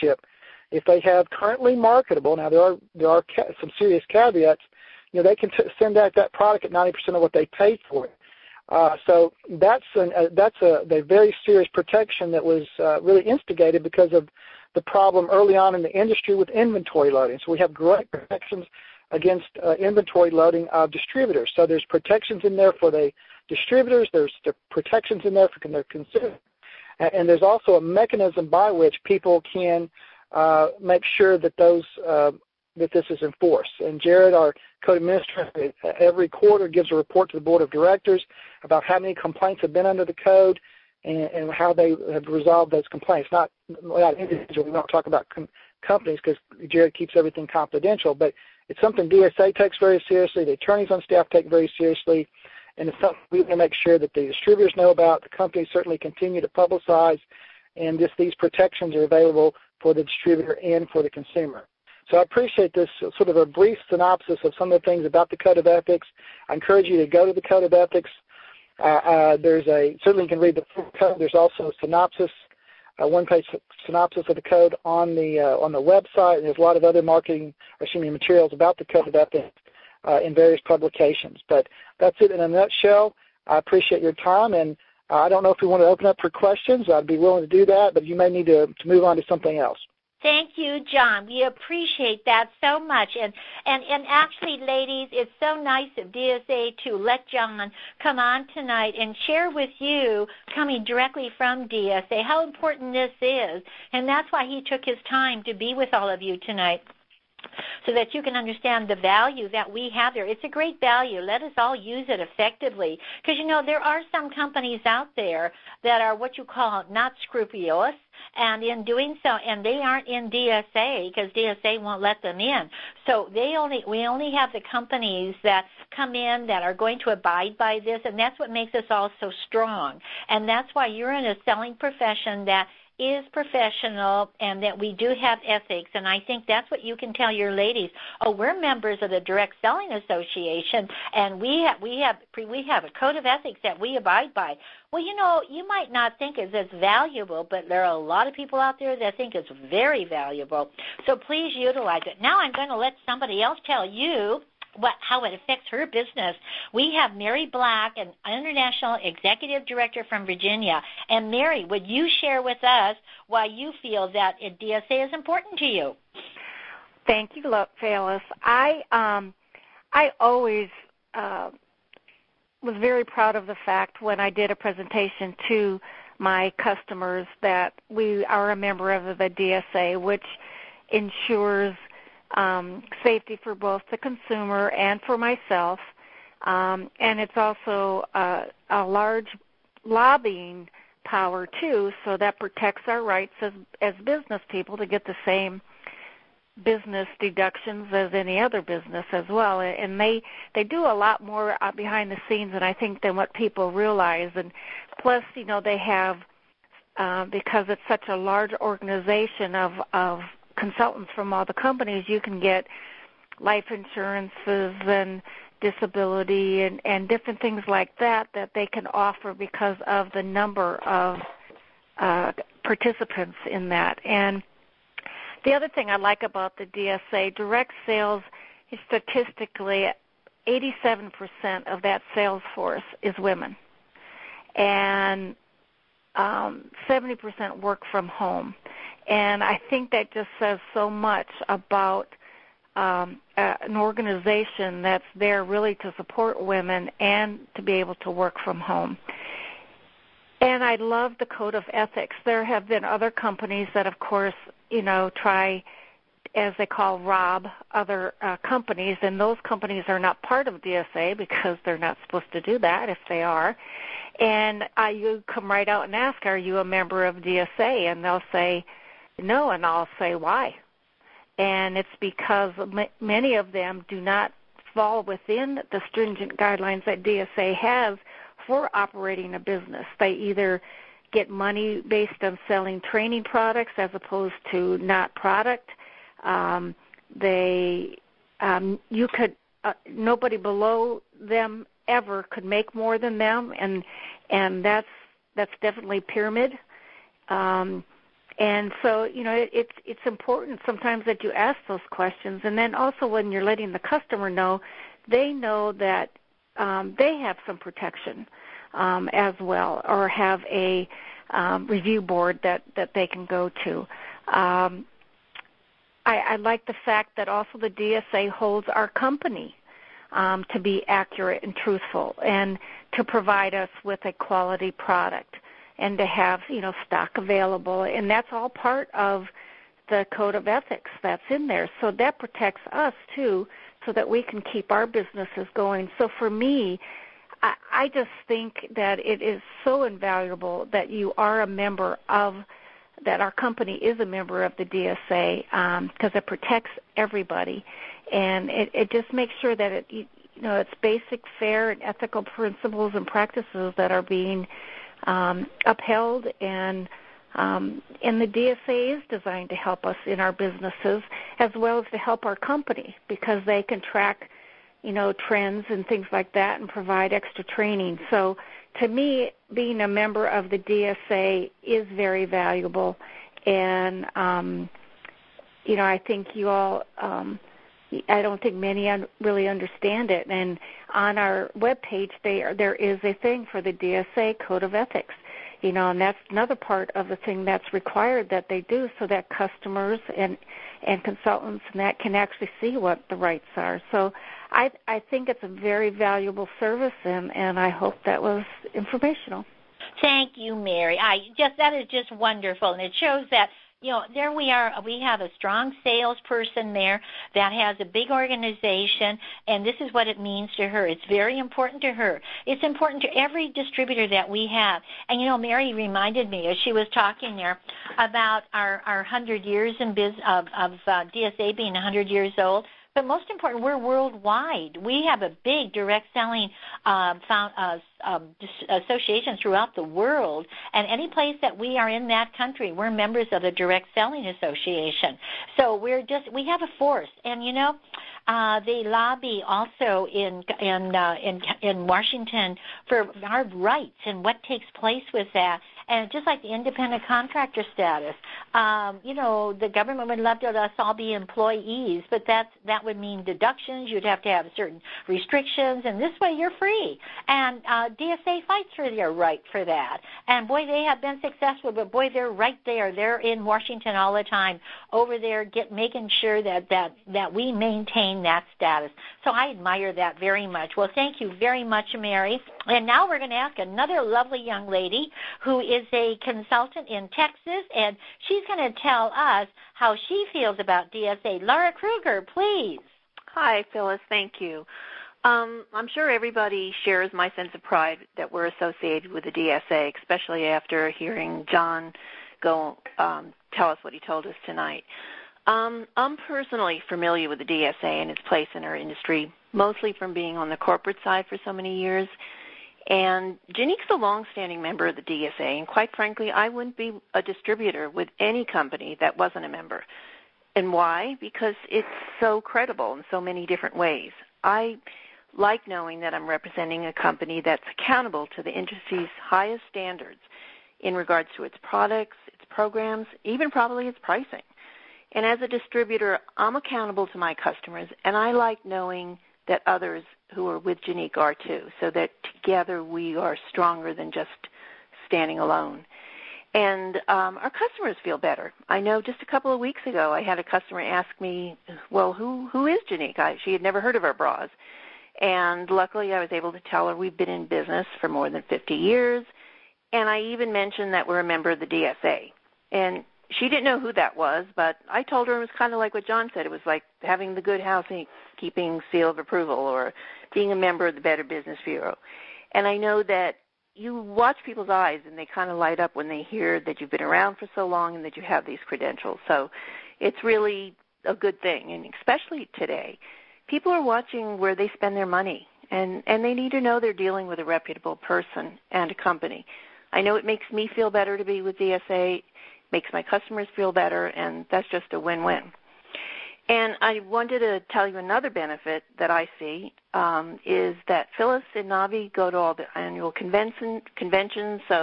ownership, if they have currently marketable, now there are some serious caveats, they can send out that product at 90% of what they paid for it. So that's a very serious protection that was really instigated because of the problem early on in the industry with inventory loading. So we have great protections against inventory loading of distributors. So there's protections in there for the distributors, there's the protections in there for their consumers, and there's also a mechanism by which people can make sure that that this is enforced. And Jared, our code administrator, every quarter gives a report to the board of directors about how many complaints have been under the code and how they have resolved those complaints. Not individual. We don't talk about companies because Jared keeps everything confidential, but it's something DSA takes very seriously, the attorneys on staff take very seriously, and it's something we want to make sure that the distributors know about, the companies certainly continue to publicize, and these protections are available for the distributor and for the consumer. So I appreciate this sort of a brief synopsis of some of the things about the Code of Ethics. I encourage you to go to the Code of Ethics. Certainly you can read the full code. There's also a synopsis, a one-page synopsis of the code on the website, and there's a lot of other materials about the Code of Ethics in various publications. But that's it in a nutshell. I appreciate your time, and I don't know if we want to open up for questions. I'd be willing to do that, but you may need to move on to something else. Thank you, John. We appreciate that so much. And actually, ladies, it's so nice of DSA to let John come on tonight and share with you, coming directly from DSA, how important this is. And that's why he took his time to be with all of you tonight, so that you can understand the value that we have there. It's a great value. Let us all use it effectively. Because, there are some companies out there that are what you call not scrupulous, and in doing so, and they aren't in DSA because DSA won't let them in. So we only have the companies that come in that are going to abide by this, and that's what makes us all so strong. And that's why you're in a selling profession that is professional and that we do have ethics, and I think that's what you can tell your ladies. Oh, we're members of the Direct Selling Association, and we have a code of ethics that we abide by. Well, you might not think it's as valuable, but there are a lot of people out there that think it's very valuable. So please utilize it. Now I'm going to let somebody else tell you how it affects her business. We have Mary Black, an International Executive Director from Virginia. And Mary, would you share with us why you feel that DSA is important to you? Thank you, Phyllis. I always was very proud of the fact when I did a presentation to my customers that we are a member of the DSA, which ensures safety for both the consumer and for myself. And it's also a large lobbying power, too, so that protects our rights as business people to get the same business deductions as any other business as well. And they do a lot more behind the scenes than what people realize. And plus, they have, because it's such a large organization of consultants from all the companies, you can get life insurances and disability and different things like that they can offer because of the number of participants in that. And the other thing I like about the DSA, direct sales, is statistically 87% of that sales force is women. And 70% work from home. And I think that just says so much about an organization that's there really to support women and to be able to work from home. And I love the Code of Ethics. There have been other companies that, of course, try, as they call, rob other companies, and those companies are not part of DSA because they're not supposed to do that if they are. And you come right out and ask, are you a member of DSA? And they'll say no, and I'll say why. And it's because many of them do not fall within the stringent guidelines that DSA has for operating a business. They either get money based on selling training products as opposed to not product. Nobody below them ever could make more than them, and that's definitely pyramid. And so, it's important sometimes that you ask those questions. And then also when you're letting the customer know, they know that they have some protection as well, or have a review board that they can go to. I like the fact that also the DSA holds our company to be accurate and truthful and to provide us with a quality product and to have, stock available. And that's all part of the code of ethics that's in there. So that protects us, too, so that we can keep our businesses going. So for me, I just think that it is so invaluable that you are a member of, that our company is a member of the DSA, because it protects everybody. And it just makes sure that it's basic, fair, and ethical principles and practices that are being upheld, and the DSA is designed to help us in our businesses as well as to help our company, because they can track, trends and things like that and provide extra training. So to me, being a member of the DSA is very valuable, and I think you all. I don't think many really understand it. And on our webpage, there is a thing for the DSA Code of Ethics, and that's another part of the thing that's required that they do, so that customers and consultants and that can actually see what the rights are. So I think it's a very valuable service, and I hope that was informational. Thank you, Mary. That is just wonderful, and it shows that. There we are. We have a strong salesperson there that has a big organization, and this is what it means to her. It's very important to her. It's important to every distributor that we have. And, Mary reminded me, as she was talking there, about our 100 years in of DSA being 100 years old. But most important, we're worldwide. We have a big direct selling associations throughout the world, and any place that we are in that country, we're members of the Direct Selling Association. So we have a force, and they lobby also in Washington for our rights and what takes place with that. And just like the independent contractor status, the government would love to let us all be employees, but that would mean deductions. You'd have to have certain restrictions, and this way you're free. And DSA fights for their right for that. And, boy, they have been successful, but, boy, they're right there. They're in Washington all the time over there making sure that we maintain that status. So I admire that very much. Well, thank you very much, Mary. And now we're going to ask another lovely young lady who is a consultant in Texas, and she's going to tell us how she feels about DSA. Laura Kruger, please. Hi, Phyllis. Thank you. I'm sure everybody shares my sense of pride that we're associated with the DSA, especially after hearing John go tell us what he told us tonight. I'm personally familiar with the DSA and its place in our industry, mostly from being on the corporate side for so many years. And Janique's a long-standing member of the DSA, and quite frankly, I wouldn't be a distributor with any company that wasn't a member. And why? Because it's so credible in so many different ways. I like knowing that I'm representing a company that's accountable to the industry's highest standards in regards to its products, its programs, even probably its pricing. And as a distributor, I'm accountable to my customers, and I like knowing that others who are with Janique are too, so that together we are stronger than just standing alone. And our customers feel better. I know just a couple of weeks ago I had a customer ask me, well, who is Janique? She had never heard of our bras. And luckily I was able to tell her we've been in business for more than 50 years, and I even mentioned that we're a member of the DSA. And she didn't know who that was, but I told her it was kind of like what John said. It was like having the Good Housekeeping seal of approval or being a member of the Better Business Bureau. And I know that you watch people's eyes and they kind of light up when they hear that you've been around for so long and that you have these credentials. So it's really a good thing, and especially today. People are watching where they spend their money, and they need to know they're dealing with a reputable person and a company. I know it makes me feel better to be with DSA, makes my customers feel better, and that's just a win-win. And I wanted to tell you another benefit that I see is that Phyllis and Navi go to all the annual conventions, so